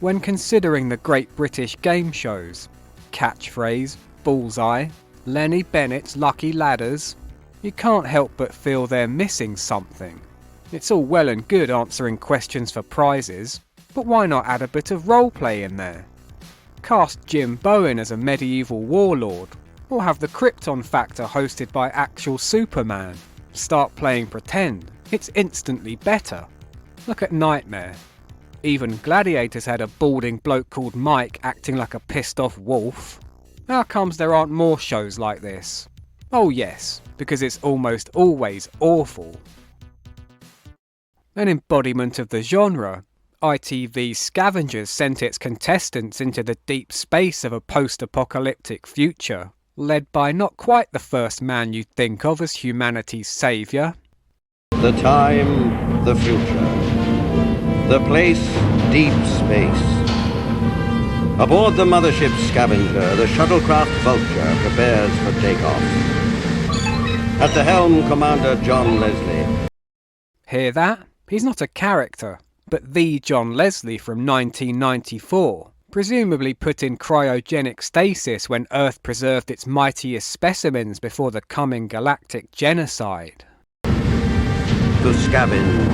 When considering the great British game shows, Catchphrase, Bullseye, Lenny Bennett's Lucky Ladders, you can't help but feel they're missing something. It's all well and good answering questions for prizes, but why not add a bit of roleplay in there? Cast Jim Bowen as a medieval warlord, or have the Krypton Factor hosted by actual Superman. Start playing pretend, it's instantly better. Look at Nightmare. Even Gladiators had a balding bloke called Mike acting like a pissed off wolf. How comes there aren't more shows like this? Oh yes, because it's almost always awful. An embodiment of the genre, ITV's Scavengers sent its contestants into the deep space of a post-apocalyptic future, led by not quite the first man you'd think of as humanity's saviour. The time, the future. The place, deep space. Aboard the mothership Scavenger, the shuttlecraft Vulture prepares for takeoff. At the helm, Commander John Leslie. Hear that? He's not a character, but the John Leslie from 1994, presumably put in cryogenic stasis when Earth preserved its mightiest specimens before the coming galactic genocide. To scavenge,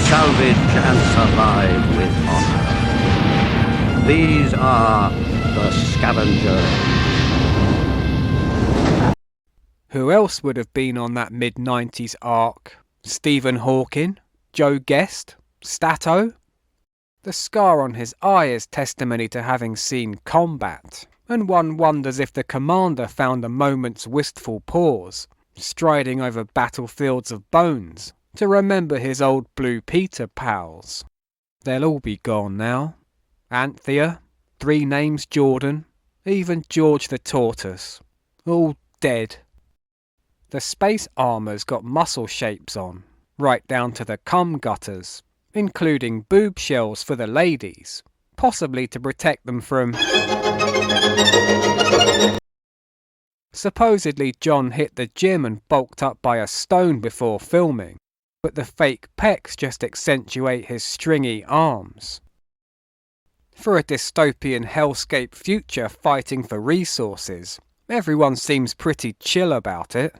salvage and survive with honor. These are the Scavengers. Who else would have been on that mid-90s arc? Stephen Hawking? Joe Guest? Stato? The scar on his eye is testimony to having seen combat, and one wonders if the commander found a moment's wistful pause, striding over battlefields of bones, to remember his old Blue Peter pals. They'll all be gone now. Anthea, Three Names Jordan, even George the Tortoise. All dead. The space armour's got muscle shapes on, right down to the cum gutters, including boob shells for the ladies, possibly to protect them from... Supposedly John hit the gym and bulked up by a stone before filming, but the fake pecs just accentuate his stringy arms. For a dystopian hellscape future fighting for resources, everyone seems pretty chill about it.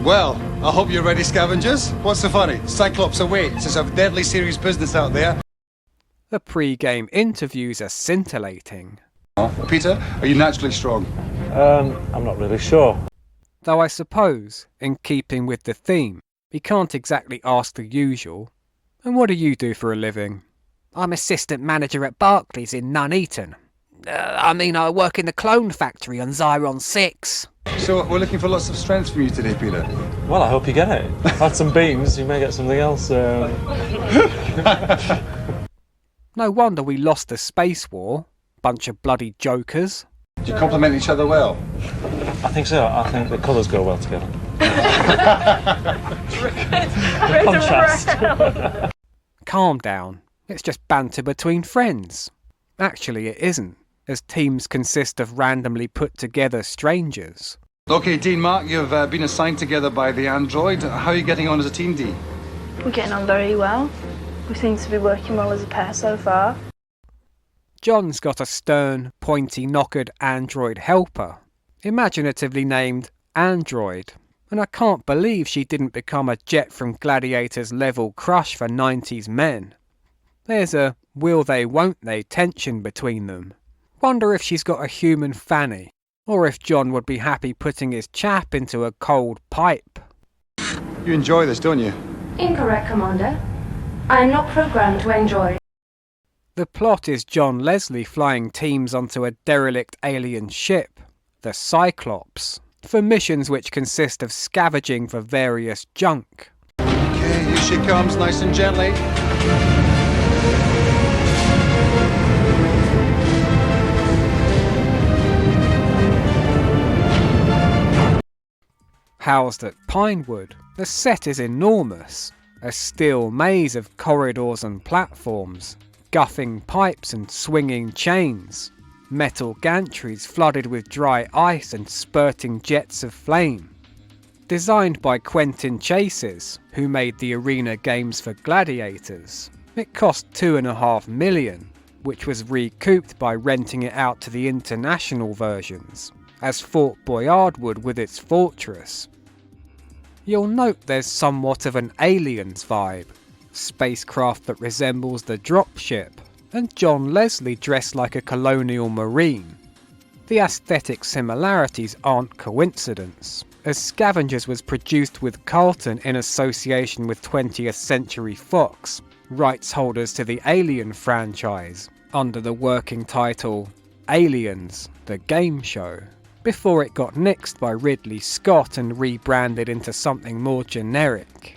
Well, I hope you're ready, Scavengers. What's so funny? Cyclops awaits. It's a deadly serious business out there. The pre-game interviews are scintillating. Peter, are you naturally strong? I'm not really sure. Though I suppose, in keeping with the theme, he can't exactly ask the usual. And what do you do for a living? I'm assistant manager at Barclays in Nuneaton. I work in the clone factory on Zyron 6. So we're looking for lots of strength from you today, Peter. Well, I hope you get it. I've had some beans, you may get something else. No wonder we lost the space war. Bunch of bloody jokers. Do you complement each other well? I think so. I think the colours go well together. Contrast. Calm down. It's just banter between friends. Actually, it isn't, as teams consist of randomly put together strangers. Okay, Dean, Mark, you've been assigned together by the android. How are you getting on as a team, Dean? We're getting on very well. We seem to be working well as a pair so far. John's got a stern, pointy knockered android helper, imaginatively named Android, and I can't believe she didn't become a Jet from Gladiators level crush for 90s men. There's a will they won't they tension between them. Wonder if she's got a human fanny, or if John would be happy putting his chap into a cold pipe. You enjoy this, don't you? Incorrect, Commander. I am not programmed to enjoy. The plot is John Leslie flying teams onto a derelict alien ship, the Cyclops, for missions which consist of scavenging for various junk. Okay, here she comes, nice and gently. Housed at Pinewood, the set is enormous, a steel maze of corridors and platforms, guffing pipes and swinging chains, metal gantries flooded with dry ice and spurting jets of flame. Designed by Quentin Chases, who made the arena games for Gladiators, it cost $2.5 million, which was recouped by renting it out to the international versions, as Fort Boyard would with its fortress. You'll note there's somewhat of an Aliens vibe, spacecraft that resembles the dropship, and John Leslie dressed like a colonial marine. The aesthetic similarities aren't coincidence, as Scavengers was produced with Carlton in association with 20th Century Fox, rights holders to the Alien franchise, under the working title Aliens, the Game Show, before it got nixed by Ridley Scott and rebranded into something more generic.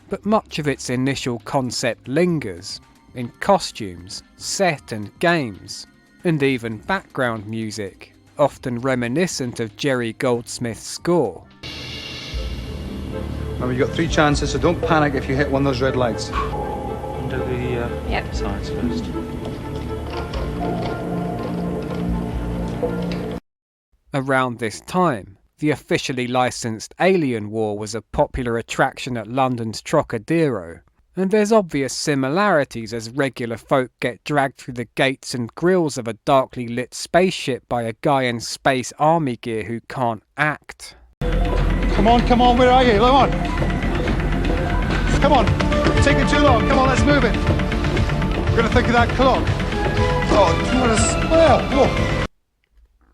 But much of its initial concept lingers, in costumes, set and games, and even background music, often reminiscent of Jerry Goldsmith's score. Remember, you've got 3 chances, so don't panic if you hit one of those red lights. Do the sides first. Around this time, the officially licensed Alien War was a popular attraction at London's Trocadero, and there's obvious similarities as regular folk get dragged through the gates and grills of a darkly lit spaceship by a guy in space army gear who can't act. Come on, where are you? Come on. Come on, taking too long. Come on, let's move it. We're gonna think of that clock. Oh, what a smell. Whoa.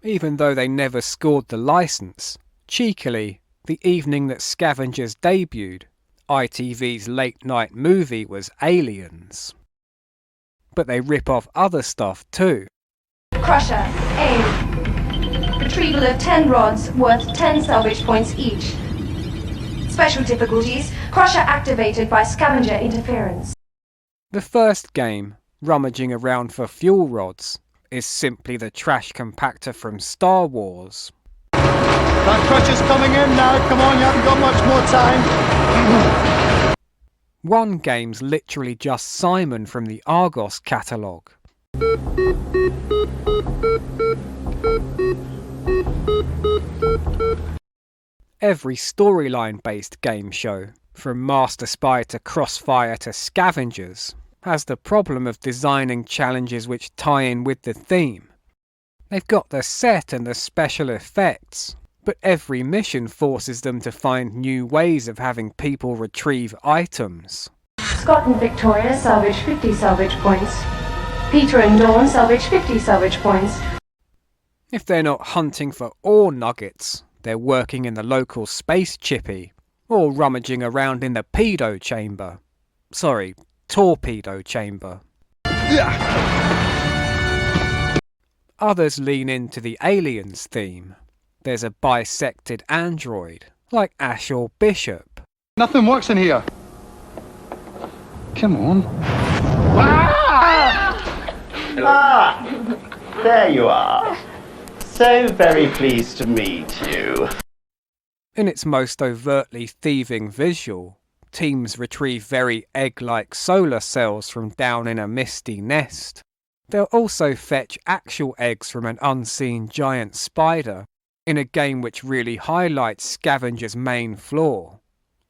Even though they never scored the license, cheekily, the evening that Scavengers debuted, ITV's late-night movie was Aliens. But they rip off other stuff too. Crusher, aim. Retrieval of 10 rods worth 10 salvage points each. Special difficulties, Crusher activated by scavenger interference. The first game, rummaging around for fuel rods, is simply the trash compactor from Star Wars. That crutch is coming in now. Come on, you haven't got much more time. One game's literally just Simon from the Argos catalogue. Every storyline-based game show, from Master Spy to Crossfire to Scavengers, has the problem of designing challenges which tie in with the theme. They've got the set and the special effects, but every mission forces them to find new ways of having people retrieve items. Scott and Victoria salvage 50 salvage points. Peter and Dawn salvage 50 salvage points. If they're not hunting for ore nuggets, they're working in the local space chippy, or rummaging around in the pedo chamber. Sorry, torpedo chamber. Others lean into the Aliens theme. There's a bisected android, like Ash or Bishop. Nothing works in here. Come on. There you are. So very pleased to meet you. In its most overtly thieving visual, teams retrieve very egg-like solar cells from down in a misty nest. They'll also fetch actual eggs from an unseen giant spider, in a game which really highlights Scavengers' main flaw.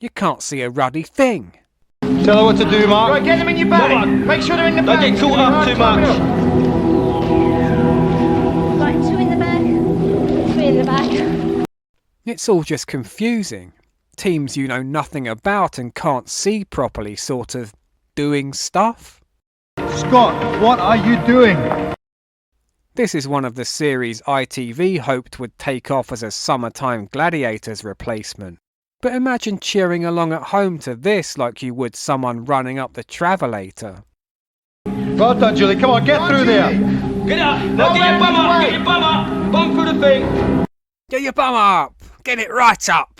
You can't see a ruddy thing. Tell her what to do, Mark. Right, get them in your bag. Make sure they're in the bag. Don't get caught up too much. Right, 2 in the bag, 3 in the bag. It's all just confusing. Teams you know nothing about and can't see properly sort of doing stuff. Scott, what are you doing? This is one of the series ITV hoped would take off as a Summertime Gladiators replacement. But imagine cheering along at home to this like you would someone running up the Travelator. Well done, Julie. Come on, get through there. Get up. Now get your bum up. Get your bum up. Bum through the thing. Get your bum up! Get it right up!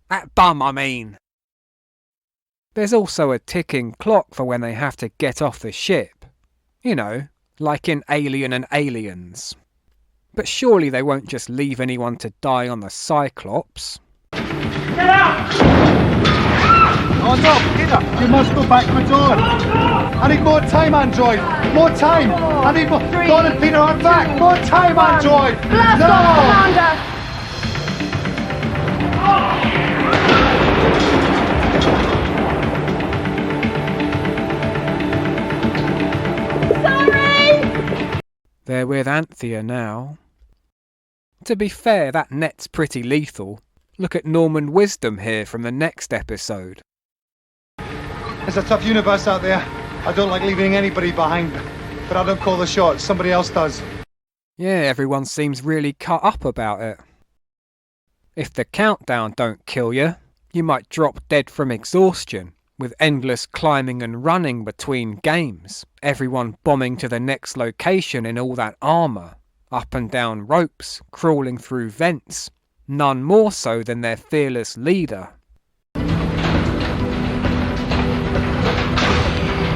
That bum, I mean. There's also a ticking clock for when they have to get off the ship. You know, like in Alien and Aliens. But surely they won't just leave anyone to die on the Cyclops. Get out. Oh no, Peter, you must go back for Dawn. I need more time, Android. More time. I need more. Dawn and Peter are back. More time, Android. Blast off, Commander! Sorry! They're with Anthea now. To be fair, that net's pretty lethal. Look at Norman Wisdom here from the next episode. It's a tough universe out there. I don't like leaving anybody behind, but I don't call the shots. Somebody else does. Yeah, everyone seems really cut up about it. If the countdown don't kill you, you might drop dead from exhaustion, with endless climbing and running between games, everyone bombing to the next location in all that armour, up and down ropes, crawling through vents, none more so than their fearless leader.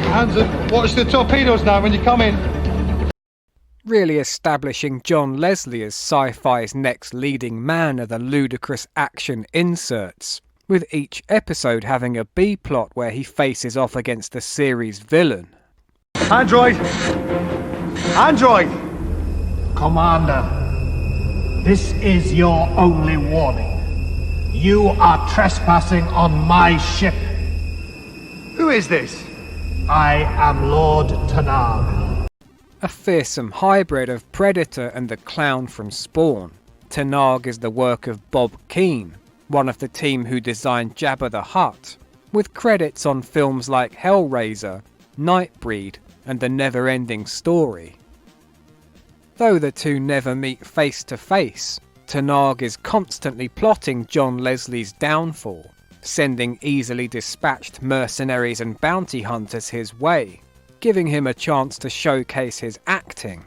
Hands up, watch the torpedoes now when you come in. Really establishing John Leslie as sci-fi's next leading man of the ludicrous action inserts, with each episode having a B-plot where he faces off against the series villain. Android! Android! Commander, this is your only warning. You are trespassing on my ship. Who is this? I am Lord Tanag. A fearsome hybrid of Predator and the clown from Spawn, Tanag is the work of Bob Keane, one of the team who designed Jabba the Hutt, with credits on films like Hellraiser, Nightbreed and The Never-Ending Story. Though the two never meet face to face, Tanag is constantly plotting John Leslie's downfall, sending easily dispatched mercenaries and bounty hunters his way, giving him a chance to showcase his acting.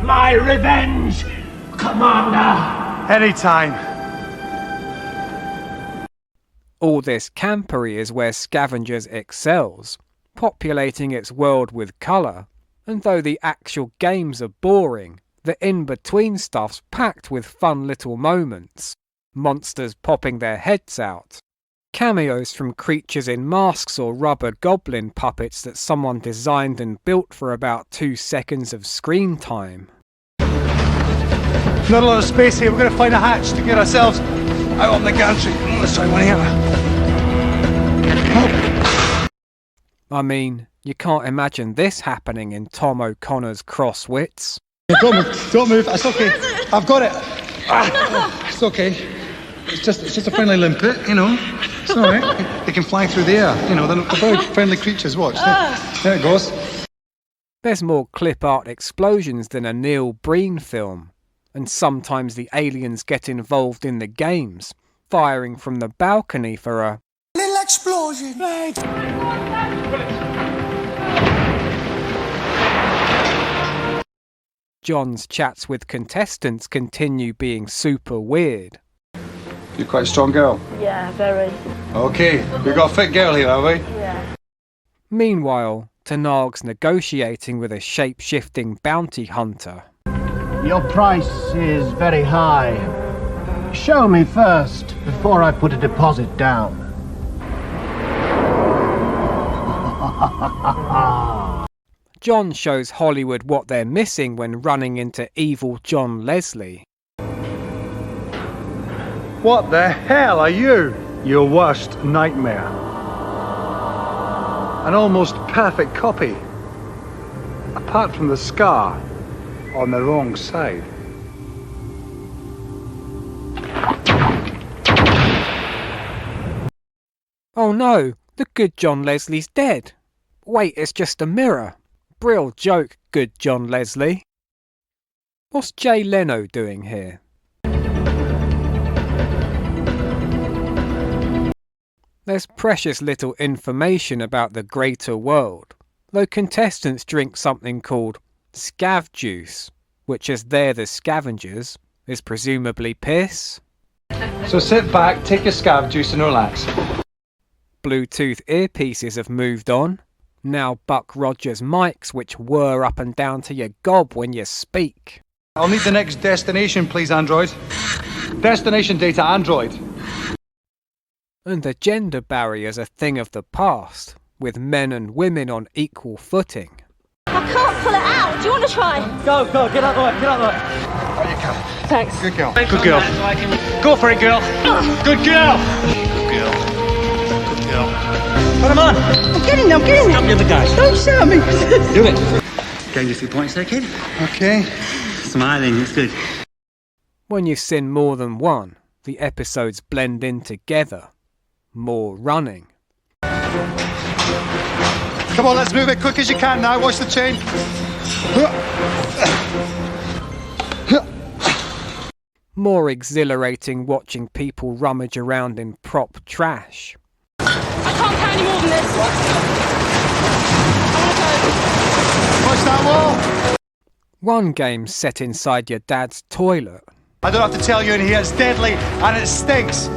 My revenge, Commander! Anytime. All this campery is where Scavengers excels, populating its world with colour, and though the actual games are boring, the in-between stuff's packed with fun little moments. Monsters popping their heads out, cameos from creatures in masks or rubber goblin puppets that someone designed and built for about 2 seconds of screen time. Not a lot of space here. We're going to find a hatch to get ourselves out on the gantry. Let's try one here. I mean, you can't imagine this happening in Tom O'Connor's Crosswits. Don't move. Don't move. It's okay. I've got it. It's okay. It's just a friendly limpet, you know. It's all right. They can fly through the air. You know, they're very friendly creatures. Watch. There it goes. There's more clip art explosions than a Neil Breen film, and sometimes the aliens get involved in the games, firing from the balcony for a little explosion. John's chats with contestants continue being super weird. You're quite a strong girl. Yeah, very. Okay, we've got a fit girl here, have we? Yeah. Meanwhile, Tanag's negotiating with a shape-shifting bounty hunter. Your price is very high. Show me first, before I put a deposit down. John shows Hollywood what they're missing when running into evil John Leslie. What the hell are you? Your worst nightmare. An almost perfect copy. Apart from the scar on the wrong side. Oh no, the good John Leslie's dead. Wait, it's just a mirror. Brill joke, good John Leslie. What's Jay Leno doing here? There's precious little information about the greater world, though contestants drink something called scav juice, which, as they're the scavengers, is presumably piss. So sit back, take your scav juice and relax. Bluetooth earpieces have moved on. Now Buck Rogers mics which whir up and down to your gob when you speak. I'll need the next destination, please, Android. Destination data, Android. And the gender barrier's a thing of the past, with men and women on equal footing. I can't pull it out. Do you want to try? Go, get out the way, get out the way. Oh, you can. Thanks. Good girl. Good girl. Go for it, girl. Good girl. Good girl. Good girl. Put him on. I'm getting them. Stop the other guys. Don't shout at me. Do it. Gained a few points there, kid. Okay. Smiling, it's good. When you sin more than one, the episodes blend in together. More running. Come on, let's move it quick as you can now. Watch the chain. More exhilarating watching people rummage around in prop trash. I can't carry any more than this. I Watch that wall. One game set inside your dad's toilet. I don't have to tell you in here, it's deadly and it stinks.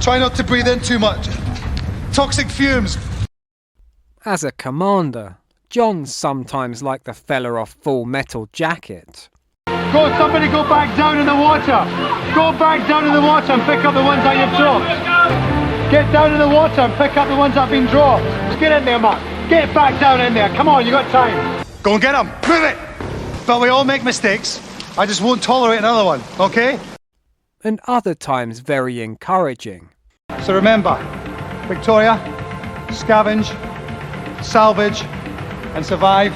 Try not to breathe in too much. Toxic fumes. As a commander, John's sometimes like the fella off Full Metal Jacket. Go, somebody go back down in the water. Go back down in the water and pick up the ones that you've dropped. Get down in the water and pick up the ones that have been dropped. Get in there, Mark. Get back down in there. Come on, you got time. Go and get them. Move it. But we all make mistakes. I just won't tolerate another one, okay? And other times very encouraging. So remember, Victoria, scavenge, salvage, and survive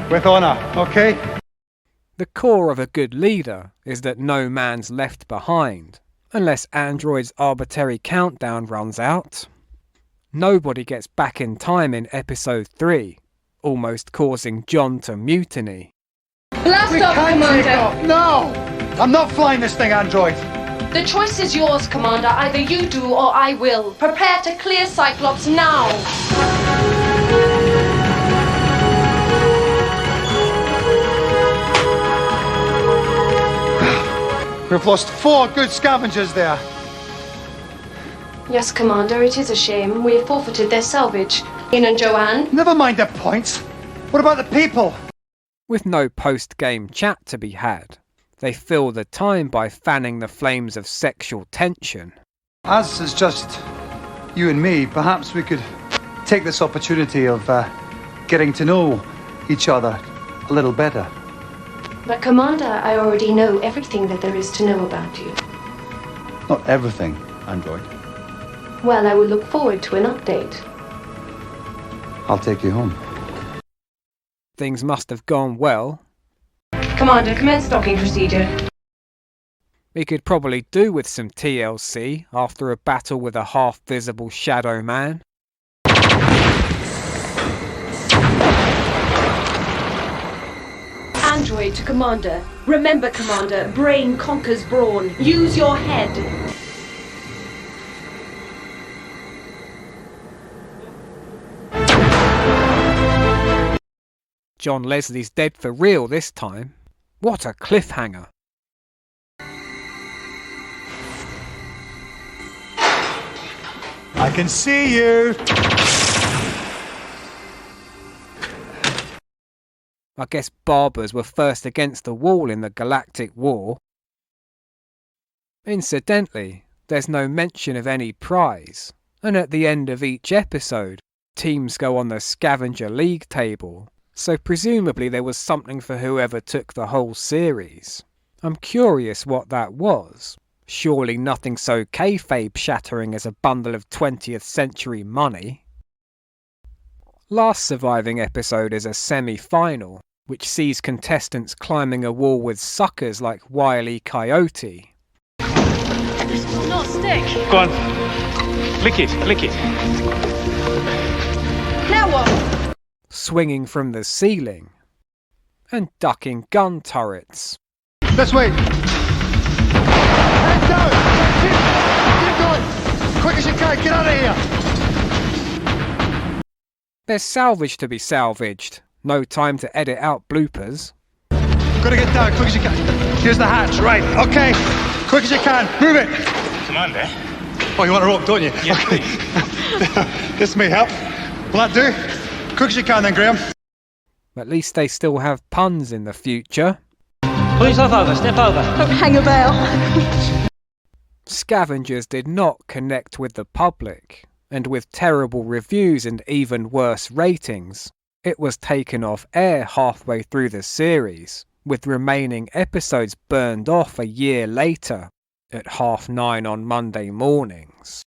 with honour, okay? The core of a good leader is that no man's left behind, unless Android's arbitrary countdown runs out. Nobody gets back in time in episode 3, almost causing John to mutiny. Blast off, Commander! No! I'm not flying this thing, Android. The choice is yours, Commander. Either you do or I will. Prepare to clear Cyclops now! We've lost 4 good scavengers there. Yes, Commander, it is a shame. We have forfeited their salvage. Ian and Joanne? Never mind the points. What about the people? With no post-game chat to be had, they fill the time by fanning the flames of sexual tension. As it's just you and me, perhaps we could take this opportunity of getting to know each other a little better. But, Commander, I already know everything that there is to know about you. Not everything, Android. Well, I will look forward to an update. I'll take you home. Things must have gone well. Commander, commence docking procedure. We could probably do with some TLC after a battle with a half-visible shadow man. Android to Commander. Remember, Commander, brain conquers brawn. Use your head. John Leslie's dead for real this time. What a cliffhanger. I can see you. I guess barbers were first against the wall in the Galactic War. Incidentally, there's no mention of any prize, and at the end of each episode, teams go on the Scavenger League table, so presumably there was something for whoever took the whole series. I'm curious what that was. Surely nothing so kayfabe shattering as a bundle of 20th century money. Last surviving episode is a semi-final, which sees contestants climbing a wall with suckers like Wile E. Coyote. This will not stick. Go on. Lick it, lick it. Now what? Swinging from the ceiling. And ducking gun turrets. This way. Head down. Keep going. Quick as you can. Get out of here. There's salvage to be salvaged. No time to edit out bloopers. Gotta get down. Quick as you can. Here's the hatch. Right. Okay. Quick as you can. Move it. Commander? Oh, you want a rope, don't you? Yes, okay. This may help. Will that do? Quick as you can then, Graham. At least they still have puns in the future. Pull yourself over, step over. Don't hang about. Scavengers did not connect with the public, and with terrible reviews and even worse ratings, it was taken off air halfway through the series, with remaining episodes burned off a year later at 9:30 on Monday mornings.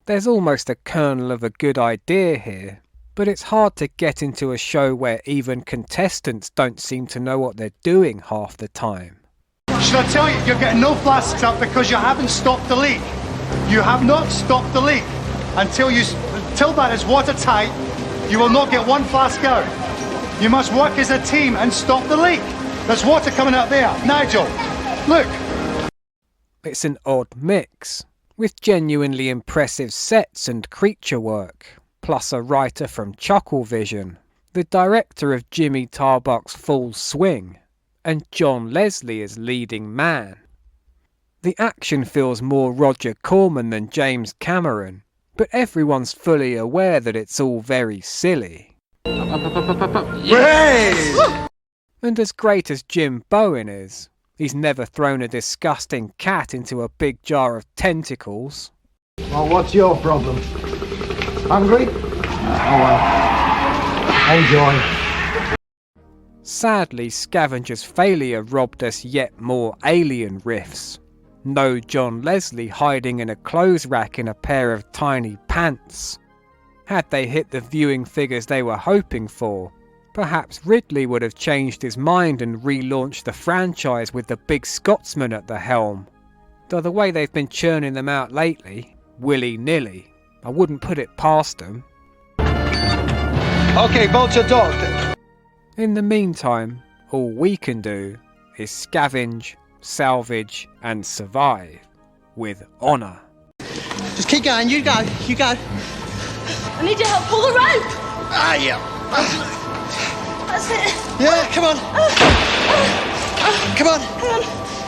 There's almost a kernel of a good idea here, but it's hard to get into a show where even contestants don't seem to know what they're doing half the time. Should I tell you, you're getting no flasks up because you haven't stopped the leak. You have not stopped the leak. Until that is watertight, you will not get one flask out. You must work as a team and stop the leak. There's water coming out there. Nigel, look. It's an odd mix, with genuinely impressive sets and creature work, plus a writer from Chucklevision, the director of Jimmy Tarbuck's Full Swing, and John Leslie as leading man. The action feels more Roger Corman than James Cameron, but everyone's fully aware that it's all very silly. Hey! And as great as Jim Bowen is, he's never thrown a disgusting cat into a big jar of tentacles. Well, what's your problem? Hungry? Oh well. Enjoy. Sadly, Scavengers' failure robbed us yet more alien riffs. No John Leslie hiding in a clothes rack in a pair of tiny pants. Had they hit the viewing figures they were hoping for, perhaps Ridley would have changed his mind and relaunched the franchise with the big Scotsman at the helm. Though the way they've been churning them out lately, willy-nilly, I wouldn't put it past them. Okay, boats are docked. In the meantime, all we can do is scavenge, salvage and survive with honour. Just keep going, you go. I need your help. Pull the rope. Ah, yeah. That's it. Yeah, come on. Come on. Hang on.